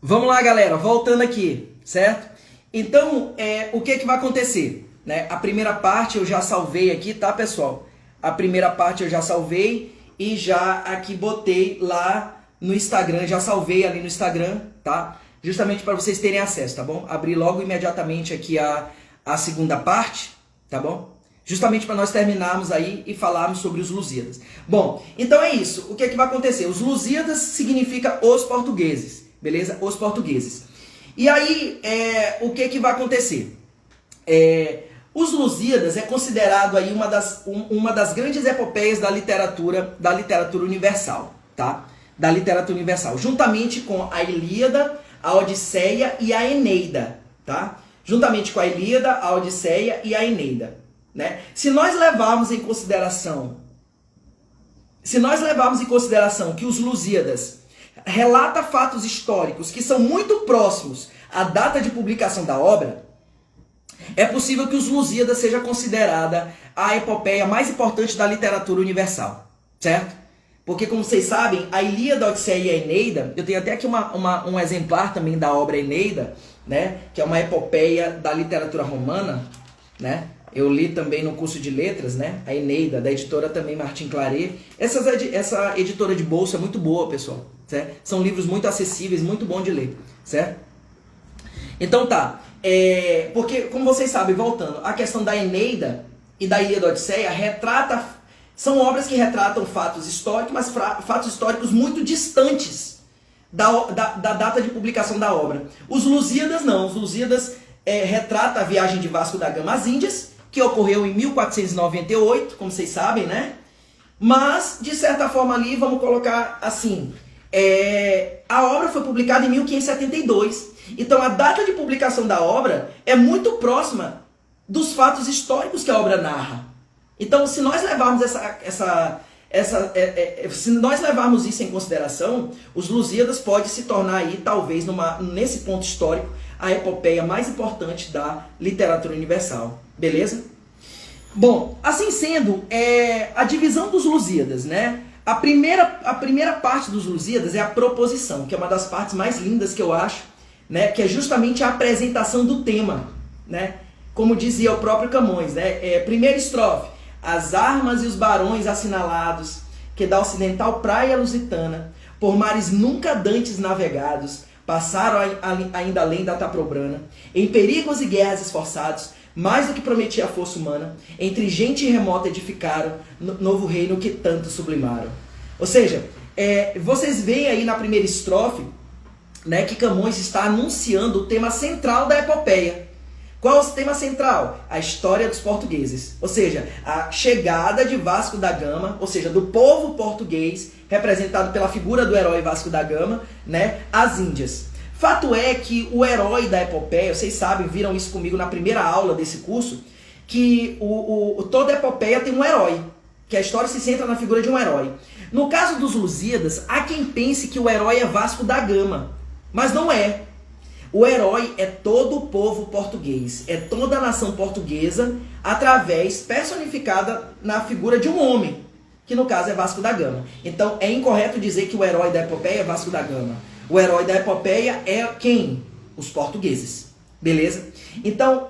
Vamos lá, galera, voltando aqui, certo? Então, o que vai acontecer? Né? A primeira parte eu já salvei aqui, tá, pessoal? A primeira parte eu já salvei e já aqui botei lá no Instagram, já salvei ali no Instagram, tá? Justamente para vocês terem acesso, tá bom? Abri logo imediatamente aqui a segunda parte, tá bom? Justamente para nós terminarmos aí e falarmos sobre os Lusíadas. Bom, então é isso. O que vai acontecer? Os Lusíadas significa os portugueses, beleza? Os portugueses. E aí, o que vai acontecer? Os Lusíadas é considerado aí uma das grandes epopeias da literatura universal, tá? Da literatura universal, juntamente com a Ilíada, a Odisseia e a Eneida, tá? Juntamente com a Ilíada, a Odisseia e a Eneida, né? Se nós levarmos em consideração que os Lusíadas relata fatos históricos que são muito próximos à data de publicação da obra, é possível que os Lusíadas seja considerada a epopeia mais importante da literatura universal, certo? Porque, como vocês sabem, a Ilíada, a Odisseia e a Eneida, eu tenho até aqui um exemplar também da obra Eneida, né? Que é uma epopeia da literatura romana, né? Eu li também no curso de letras, né? A Eneida, da editora também Martin Claret. Essa editora de bolsa é muito boa, pessoal, certo? São livros muito acessíveis, muito bom de ler, certo? Então tá, porque, como vocês sabem, voltando, a questão da Eneida e da Ilíada, da Odisseia são obras que retratam fatos históricos, mas fatos históricos muito distantes da data de publicação da obra. Os Lusíadas não, os Lusíadas retrata a viagem de Vasco da Gama às Índias, que ocorreu em 1498, como vocês sabem, né? Mas, de certa forma ali, vamos colocar assim, a obra foi publicada em 1572. Então, a data de publicação da obra é muito próxima dos fatos históricos que a obra narra. Então, se nós levarmos se nós levarmos isso em consideração, os Lusíadas pode se tornar aí, talvez, nesse ponto histórico, a epopeia mais importante da literatura universal. Beleza? Bom, assim sendo, a divisão dos Lusíadas, né? A primeira parte dos Lusíadas é a proposição, que é uma das partes mais lindas que eu acho, né? Que é justamente a apresentação do tema, né? Como dizia o próprio Camões, né? Primeira estrofe: as armas e os barões assinalados, que da ocidental praia lusitana, por mares nunca dantes navegados, passaram ainda além da Taprobrana, em perigos e guerras esforçados, mais do que prometia a força humana, entre gente remota edificaram, novo reino que tanto sublimaram. Ou seja, vocês veem aí na primeira estrofe, né, que Camões está anunciando o tema central da epopeia. Qual é o tema central? A história dos portugueses. Ou seja, a chegada de Vasco da Gama, ou seja, do povo português, representado pela figura do herói Vasco da Gama, né, às Índias. Fato é que o herói da epopeia, vocês sabem, viram isso comigo na primeira aula desse curso, que toda epopeia tem um herói, que a história se centra na figura de um herói. No caso dos Lusíadas, há quem pense que o herói é Vasco da Gama, mas não é. O herói é todo o povo português, é toda a nação portuguesa, personificada na figura de um homem, que no caso é Vasco da Gama. Então é incorreto dizer que o herói da epopeia é Vasco da Gama. O herói da epopeia é quem? Os portugueses. Beleza? Então,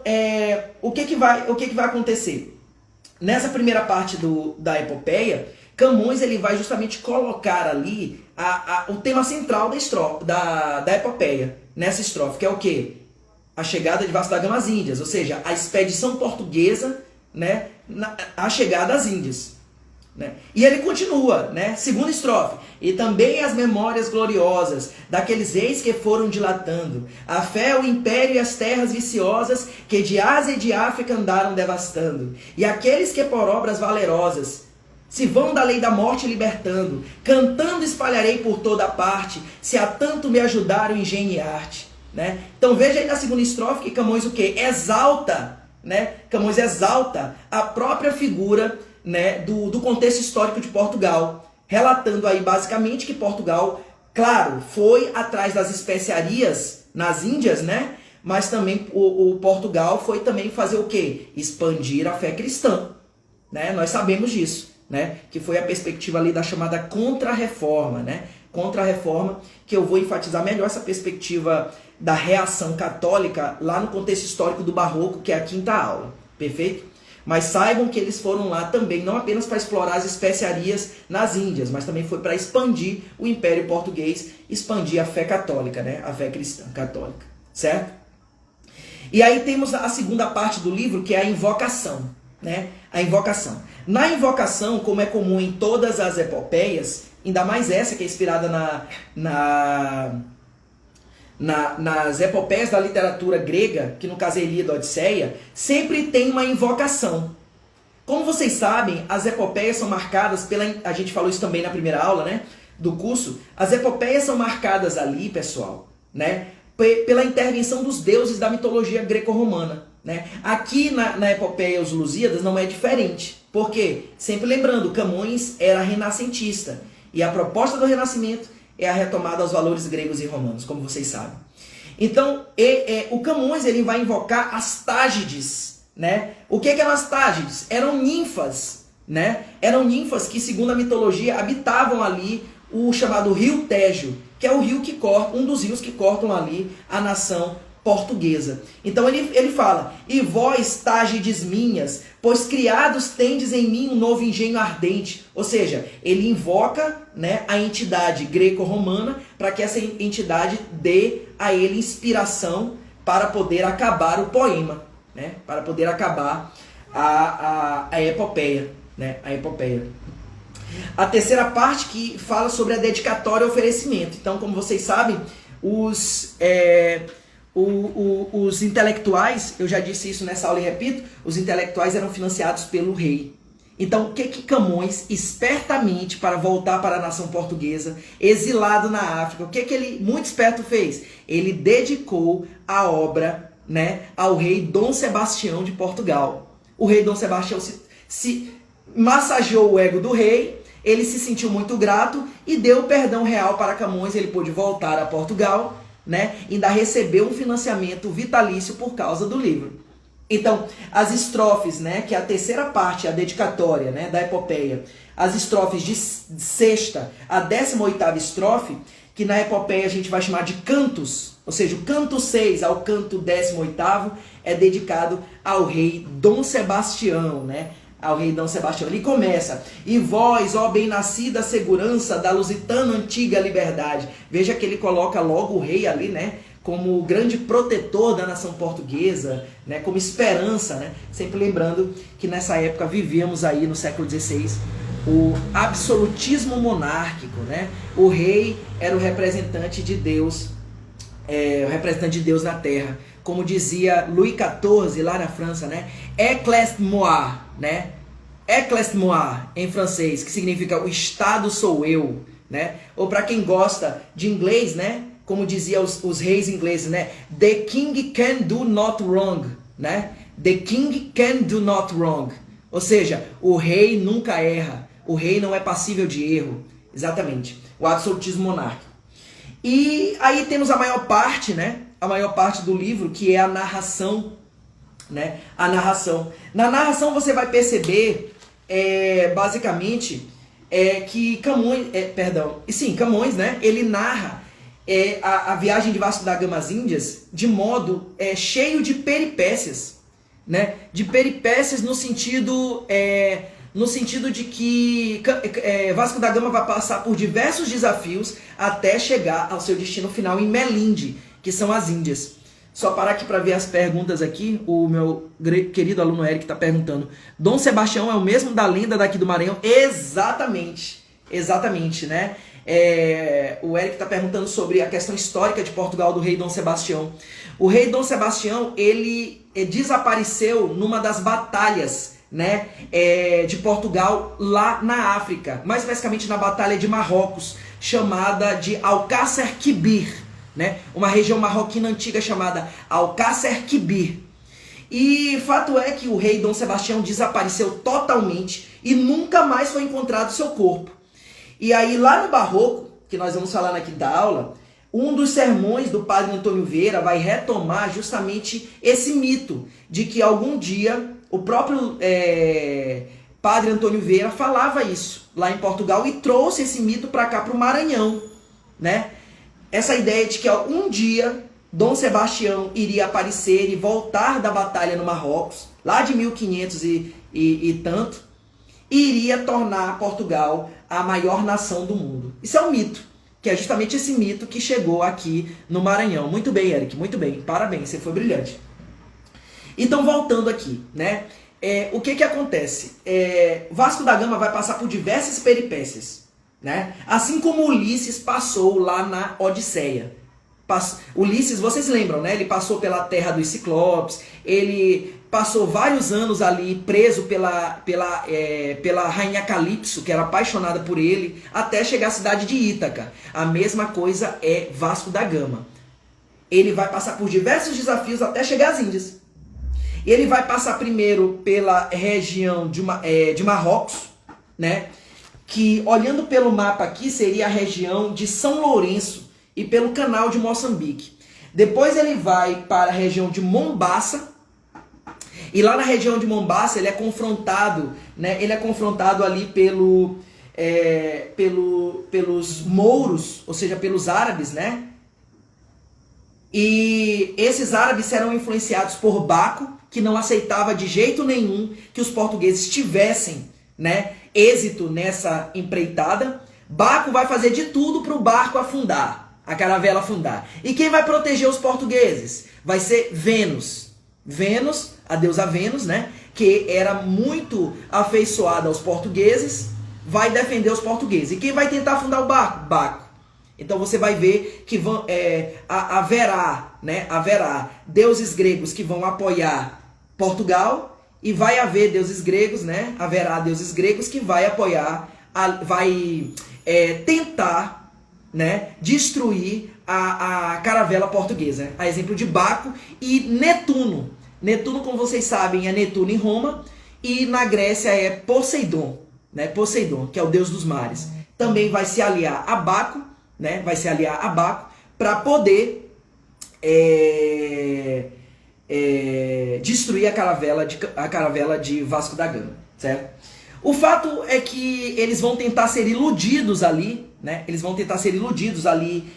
o que vai acontecer? Nessa primeira parte da epopeia, Camões ele vai justamente colocar ali o tema central da epopeia, nessa estrofe, que é o quê? A chegada de Vasco da Gama às Índias, ou seja, a expedição portuguesa, né, a chegada às Índias. Né? E ele continua, né? Segunda estrofe: e também as memórias gloriosas daqueles reis que foram dilatando a fé, o império e as terras viciosas que de Ásia e de África andaram devastando, e aqueles que por obras valerosas se vão da lei da morte libertando, cantando espalharei por toda parte, se a tanto me ajudaram engenho e arte. Né? Então veja aí na segunda estrofe que Camões o quê? Exalta, né? Camões exalta a própria figura, né, do contexto histórico de Portugal, relatando aí basicamente que Portugal, claro, foi atrás das especiarias nas Índias, né? Mas também o Portugal foi também fazer o quê? Expandir a fé cristã, né? Nós sabemos disso, né? Que foi a perspectiva ali da chamada Contra-Reforma, né? contra a reforma, que eu vou enfatizar melhor essa perspectiva da reação católica lá no contexto histórico do Barroco, que é a quinta aula, perfeito? Mas saibam que eles foram lá também, não apenas para explorar as especiarias nas Índias, mas também foi para expandir o Império Português, expandir a fé católica, né? A fé cristã católica, certo? E aí temos a segunda parte do livro, que é a invocação, né? A invocação. Na invocação, como é comum em todas as epopeias, ainda mais essa que é inspirada nas epopeias da literatura grega, que no caso é Ilíada e Odisseia, sempre tem uma invocação. Como vocês sabem, as epopeias são marcadas pela... A gente falou isso também na primeira aula, né, do curso. As epopeias são marcadas ali, pessoal, né, pela intervenção dos deuses da mitologia greco-romana, né? Aqui na epopeia Os Lusíadas não é diferente. Por quê? Sempre lembrando, Camões era renascentista. E a proposta do renascimento é a retomada aos valores gregos e romanos, como vocês sabem. Então, o Camões ele vai invocar as Tágides, né? O que eram as Tágides? Eram ninfas, né? Eram ninfas que, segundo a mitologia, habitavam ali o chamado Rio Tejo, que é o rio que corta, um dos rios que cortam ali a nação portuguesa. Então ele fala: e vós, Tágides minhas, pois criados tendes em mim um novo engenho ardente. Ou seja, ele invoca, né, a entidade greco-romana para que essa entidade dê a ele inspiração para poder acabar o poema, né, para poder acabar a epopeia, né, a epopeia. A terceira parte que fala sobre a dedicatória e oferecimento. Então, como vocês sabem, os intelectuais, eu já disse isso nessa aula e repito, os intelectuais eram financiados pelo rei. Então, o que Camões, espertamente, para voltar para a nação portuguesa, exilado na África, o que ele, muito esperto, fez? Ele dedicou a obra, né, ao rei Dom Sebastião de Portugal. O rei Dom Sebastião se massageou o ego do rei, ele se sentiu muito grato e deu perdão real para Camões, ele pôde voltar a Portugal, né, ainda recebeu um financiamento vitalício por causa do livro. Então, as estrofes, né, que é a terceira parte, a dedicatória, né, da epopeia, as estrofes de sexta a 18ª estrofe, que na epopeia a gente vai chamar de cantos, ou seja, o canto 6 ao canto 18º é dedicado ao rei Dom Sebastião, né, ao rei Dom Sebastião. Ele começa: e vós, ó bem-nascida segurança da lusitana antiga liberdade. Veja que ele coloca logo o rei ali, né, como o grande protetor da nação portuguesa, né, como esperança, né, sempre lembrando que nessa época vivíamos aí no século XVI o absolutismo monárquico, né? O rei era o representante de Deus, o representante de Deus na terra. Como dizia Louis XIV lá na França, né? Éclairez-moi, né? Éclairez-moi em francês, que significa o Estado sou eu, né? Ou para quem gosta de inglês, né? Como diziam os reis ingleses, né? The king can do not wrong, né? The king can do not wrong. Ou seja, o rei nunca erra. O rei não é passível de erro. Exatamente. O absolutismo monárquico. E aí temos a maior parte, né? A maior parte do livro, que é a narração, né? A narração. Na narração você vai perceber, basicamente, que Camões, Camões, né? Ele narra a viagem de Vasco da Gama às Índias de modo cheio de peripécias, né? De peripécias no sentido de que Vasco da Gama vai passar por diversos desafios até chegar ao seu destino final em Melinde, que são as Índias. Só parar aqui para ver as perguntas aqui. O meu querido aluno Eric está perguntando: Dom Sebastião é o mesmo da lenda daqui do Maranhão? Exatamente, exatamente, né? O Eric está perguntando sobre a questão histórica de Portugal do rei Dom Sebastião. O rei Dom Sebastião, ele desapareceu numa das batalhas, né, de Portugal lá na África, mais especificamente na Batalha de Marrocos, chamada de Alcácer Quibir, né, uma região marroquina antiga chamada Alcácer Quibir. E fato é que o rei Dom Sebastião desapareceu totalmente e nunca mais foi encontrado seu corpo. E aí lá no Barroco, que nós vamos falar na quinta aula, um dos sermões do padre Antônio Vieira vai retomar justamente esse mito de que algum dia o próprio padre Antônio Vieira falava isso lá em Portugal e trouxe esse mito para cá, para o Maranhão, né? Essa ideia de que um dia Dom Sebastião iria aparecer e voltar da batalha no Marrocos, lá de 1500 e tanto, e iria tornar Portugal a maior nação do mundo. Isso é um mito, que é justamente esse mito que chegou aqui no Maranhão. Muito bem, Eric, muito bem, parabéns, você foi brilhante. Então, voltando aqui, né? O que acontece? Vasco da Gama vai passar por diversas peripécias, né? Assim como Ulisses passou lá na Odisseia. Ulisses, vocês lembram, né? Ele passou pela terra dos Ciclopes, ele passou vários anos ali preso pela rainha Calipso, que era apaixonada por ele, até chegar à cidade de Ítaca. A mesma coisa é Vasco da Gama. Ele vai passar por diversos desafios até chegar às Índias. Ele vai passar primeiro pela região de Marrocos, né? Que, olhando pelo mapa aqui, seria a região de São Lourenço e pelo canal de Moçambique. Depois ele vai para a região de Mombaça, e lá na região de Mombaça ele é confrontado, né? Ele é confrontado ali pelos mouros, ou seja, pelos árabes, né? E esses árabes serão influenciados por Baco, que não aceitava de jeito nenhum que os portugueses tivessem, né, êxito nessa empreitada. Baco vai fazer de tudo para o barco afundar, a caravela afundar. E quem vai proteger os portugueses? Vai ser Vênus. Vênus, a deusa Vênus, né, que era muito afeiçoada aos portugueses, vai defender os portugueses. E quem vai tentar afundar o barco? Baco. Então você vai ver que haverá deuses gregos que vão apoiar Portugal, e vai haver deuses gregos, né? Haverá deuses gregos que vai apoiar, tentar, né, destruir a caravela portuguesa. A exemplo de Baco e Netuno. Netuno, como vocês sabem, é Netuno em Roma, e na Grécia é Poseidon, né? Poseidon, que é o deus dos mares. Também vai se aliar a Baco, né? Vai se aliar a Baco para poder destruir a caravela de Vasco da Gama, certo? O fato é que eles vão tentar ser iludidos ali, né? Eles vão tentar ser iludidos ali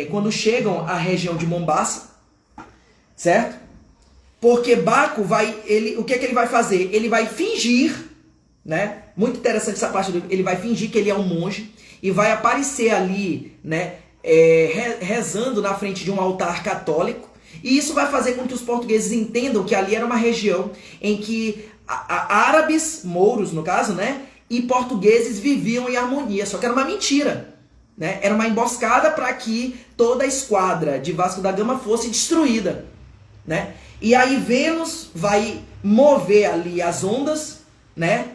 quando chegam à região de Mombaça, certo? Porque Baco o que ele vai fazer? Ele vai fingir, né? Muito interessante essa parte ele vai fingir que ele é um monge e vai aparecer ali, né? Rezando na frente de um altar católico. E isso vai fazer com que os portugueses entendam que ali era uma região em que árabes, mouros no caso, né, e portugueses viviam em harmonia. Só que era uma mentira, né? Era uma emboscada para que toda a esquadra de Vasco da Gama fosse destruída, né? E aí Vênus vai mover ali as ondas, né,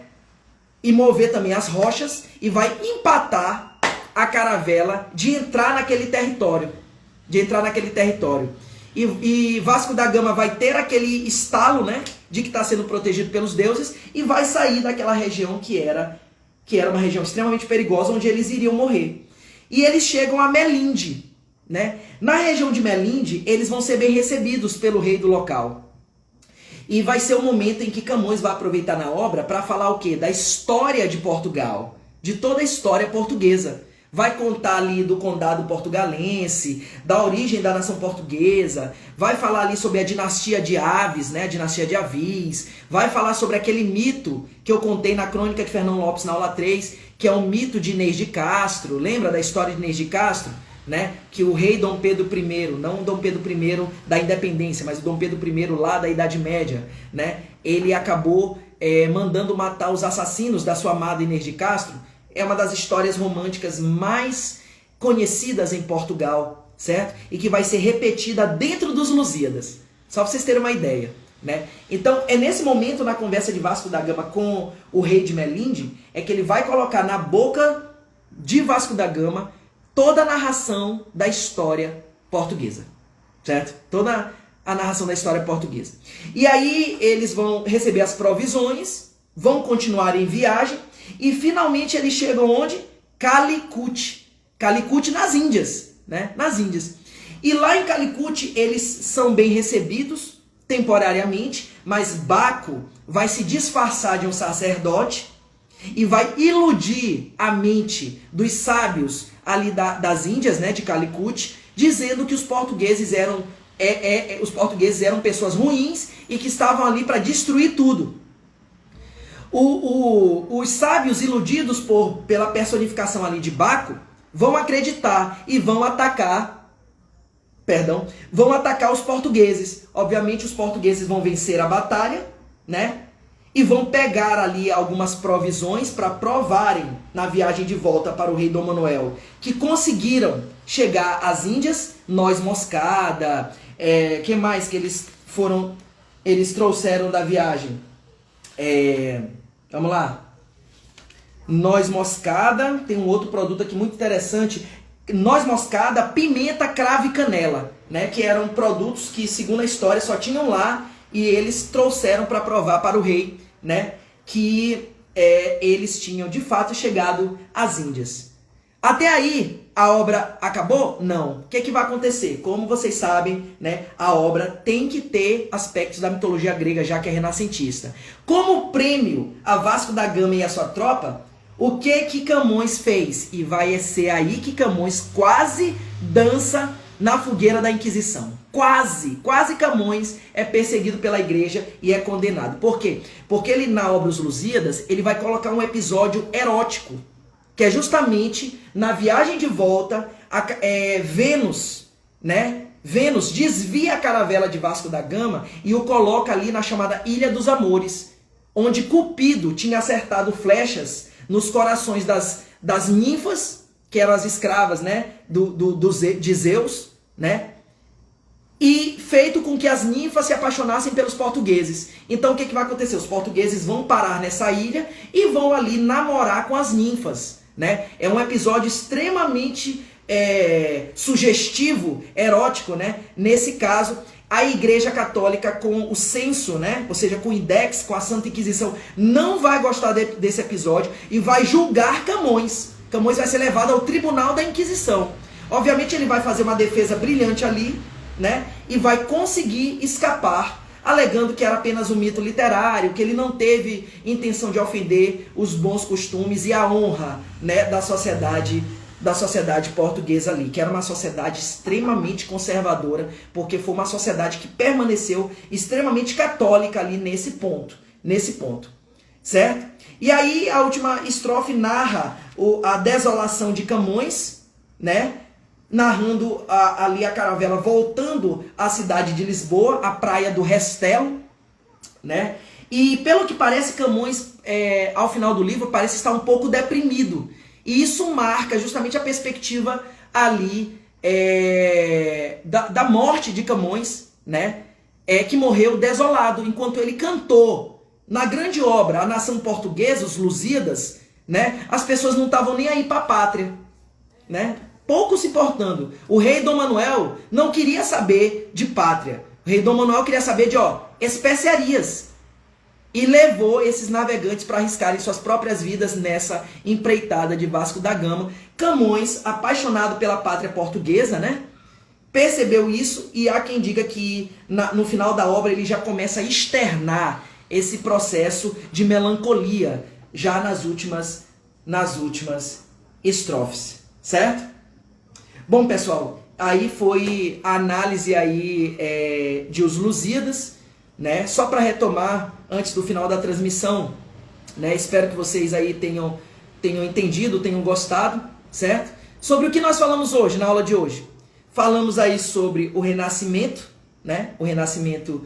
e mover também as rochas, e vai empatar a caravela de entrar naquele território. E Vasco da Gama vai ter aquele estalo, né, de que está sendo protegido pelos deuses, e vai sair daquela região que era uma região extremamente perigosa, onde eles iriam morrer. E eles chegam a Melinde, né? Na região de Melinde, eles vão ser bem recebidos pelo rei do local. E vai ser o momento em que Camões vai aproveitar na obra para falar o quê? Da história de Portugal, de toda a história portuguesa. Vai contar ali do condado portugalense, da origem da nação portuguesa, vai falar ali sobre a dinastia de Aves, né, a dinastia de Avis, vai falar sobre aquele mito que eu contei na crônica de Fernão Lopes na aula 3, que é o mito de Inês de Castro. Lembra da história de Inês de Castro? Né? Que o rei Dom Pedro I, não o Dom Pedro I da independência, mas o Dom Pedro I lá da Idade Média, né? Ele acabou mandando matar os assassinos da sua amada Inês de Castro. É uma das histórias românticas mais conhecidas em Portugal, certo? E que vai ser repetida dentro dos Lusíadas. Só para vocês terem uma ideia, né? Então, é nesse momento, na conversa de Vasco da Gama com o rei de Melinde, é que ele vai colocar na boca de Vasco da Gama toda a narração da história portuguesa, certo? Toda a narração da história portuguesa. E aí eles vão receber as provisões, vão continuar em viagem, e finalmente eles chegam onde? Calicut. Calicut nas Índias, né? Nas Índias. E lá em Calicut eles são bem recebidos temporariamente, mas Baco vai se disfarçar de um sacerdote e vai iludir a mente dos sábios ali das Índias, né, de Calicut, dizendo que os portugueses eram pessoas ruins e que estavam ali para destruir tudo. Os sábios, iludidos pela personificação ali de Baco, vão acreditar e vão atacar os portugueses. Obviamente os portugueses vão vencer a batalha, né? E vão pegar ali algumas provisões para provarem na viagem de volta para o rei Dom Manuel que conseguiram chegar às Índias, noz moscada, que mais que eles trouxeram da viagem? Vamos lá. Noz moscada, tem um outro produto aqui muito interessante, noz moscada, pimenta, cravo e canela, né? Que eram produtos que, segundo a história, só tinham lá e eles trouxeram para provar para o rei, né? Que eles tinham de fato chegado às Índias. Até aí, a obra acabou? Não. O que vai acontecer? Como vocês sabem, né, a obra tem que ter aspectos da mitologia grega, já que é renascentista. Como prêmio a Vasco da Gama e a sua tropa, o que Camões fez? E vai ser aí que Camões quase dança na fogueira da Inquisição. Quase Camões é perseguido pela igreja e é condenado. Por quê? Porque ele, na obra Os Lusíadas, ele vai colocar um episódio erótico, que é justamente na viagem de volta, Vênus, né? Vênus desvia a caravela de Vasco da Gama e o coloca ali na chamada Ilha dos Amores, onde Cupido tinha acertado flechas nos corações das ninfas, que eram as escravas, né? de Zeus, né? E feito com que as ninfas se apaixonassem pelos portugueses. Então o que vai acontecer? Os portugueses vão parar nessa ilha e vão ali namorar com as ninfas, né? É um episódio extremamente sugestivo, erótico, né? Nesse caso, a Igreja Católica, com o censo, né? Ou seja, com o Index, com a Santa Inquisição, não vai gostar desse episódio e vai julgar Camões. Camões vai ser levado ao Tribunal da Inquisição. Obviamente ele vai fazer uma defesa brilhante ali, né? E vai conseguir escapar, alegando que era apenas um mito literário, que ele não teve intenção de ofender os bons costumes e a honra, né, da sociedade portuguesa ali, que era uma sociedade extremamente conservadora, porque foi uma sociedade que permaneceu extremamente católica ali nesse ponto, certo? E aí a última estrofe narra a desolação de Camões, né? Narrando ali a caravela voltando à cidade de Lisboa, à praia do Restelo, né? E pelo que parece, Camões, ao final do livro, parece estar um pouco deprimido. E isso marca justamente a perspectiva ali da morte de Camões, né? Que morreu desolado, enquanto ele cantou na grande obra A Nação Portuguesa, Os Lusíadas, né? As pessoas não estavam nem aí para a pátria, né? Pouco se importando. O rei Dom Manuel não queria saber de pátria. O rei Dom Manuel queria saber de especiarias. E levou esses navegantes para arriscarem suas próprias vidas nessa empreitada de Vasco da Gama. Camões, apaixonado pela pátria portuguesa, né? Percebeu isso e há quem diga que no final da obra ele já começa a externar esse processo de melancolia já nas últimas estrofes, certo? Bom, pessoal, aí foi a análise aí de Os Lusíadas, né? Só para retomar antes do final da transmissão, né? Espero que vocês aí tenham entendido, tenham gostado, certo? Sobre o que nós falamos hoje, na aula de hoje. Falamos aí sobre o Renascimento, né? O Renascimento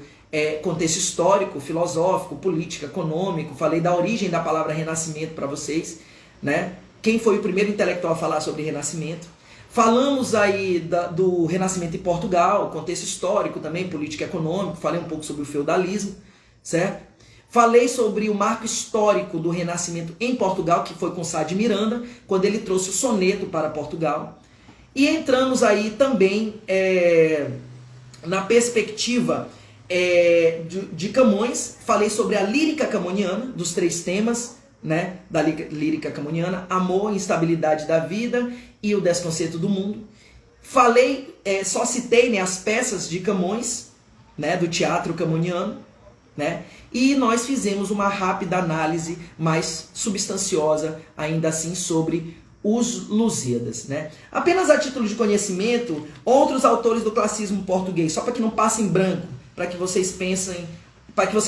contexto histórico, filosófico, político, econômico. Falei da origem da palavra Renascimento para vocês, né? Quem foi o primeiro intelectual a falar sobre Renascimento? Falamos aí do Renascimento em Portugal, contexto histórico também, político e econômico. Falei um pouco sobre o feudalismo, certo? Falei sobre o marco histórico do Renascimento em Portugal, que foi com Sá de Miranda, quando ele trouxe o soneto para Portugal. E entramos aí também na perspectiva de Camões. Falei sobre a lírica camoniana, dos 3 temas, né, da lírica camoniana: amor, instabilidade da vida e o desconcerto do mundo. Falei, só citei, né, as peças de Camões, né, do teatro camoniano, né, e nós fizemos uma rápida análise mais substanciosa, ainda assim, sobre os Lusíadas, né? Apenas a título de conhecimento, outros autores do classicismo português, só para que não passe em branco, para que vocês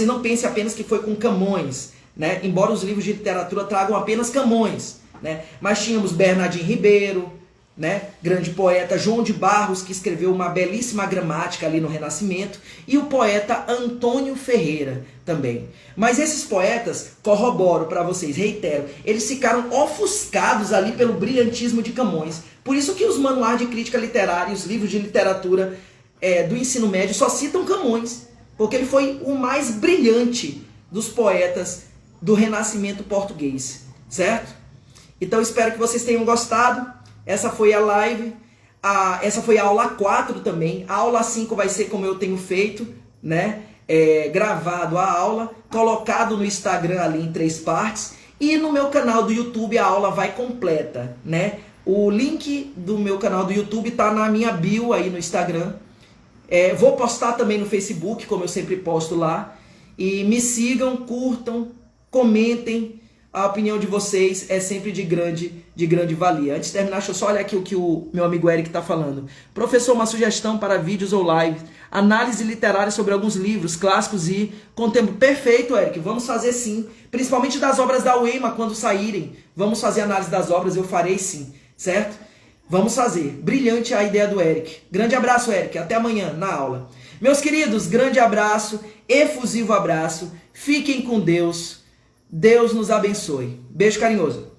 não pensem apenas que foi com Camões, né? Embora os livros de literatura tragam apenas Camões, né? Mas tínhamos Bernardino Ribeiro, né? Grande poeta, João de Barros, que escreveu uma belíssima gramática ali no Renascimento, e o poeta Antônio Ferreira também. Mas esses poetas, corroboro para vocês, reitero, eles ficaram ofuscados ali pelo brilhantismo de Camões. Por isso que os manuais de crítica literária e os livros de literatura do ensino médio só citam Camões, porque ele foi o mais brilhante dos poetas do Renascimento português, certo? Então espero que vocês tenham gostado. Essa foi a live, essa foi a aula 4 também. A aula 5 vai ser como eu tenho feito, né? Gravado a aula, colocado no Instagram ali em 3 partes. E no meu canal do YouTube a aula vai completa, né? O link do meu canal do YouTube tá na minha bio aí no Instagram. Vou postar também no Facebook, como eu sempre posto lá. E me sigam, curtam, comentem. A opinião de vocês é sempre de grande valia. Antes de terminar, deixa eu só olhar aqui o que o meu amigo Eric está falando. Professor, uma sugestão para vídeos ou lives. Análise literária sobre alguns livros clássicos e contemporâneos. Perfeito, Eric. Vamos fazer sim. Principalmente das obras da UEMA, quando saírem. Vamos fazer análise das obras, eu farei sim. Certo? Vamos fazer. Brilhante a ideia do Eric. Grande abraço, Eric. Até amanhã na aula. Meus queridos, grande abraço. Efusivo abraço. Fiquem com Deus. Deus nos abençoe. Beijo carinhoso.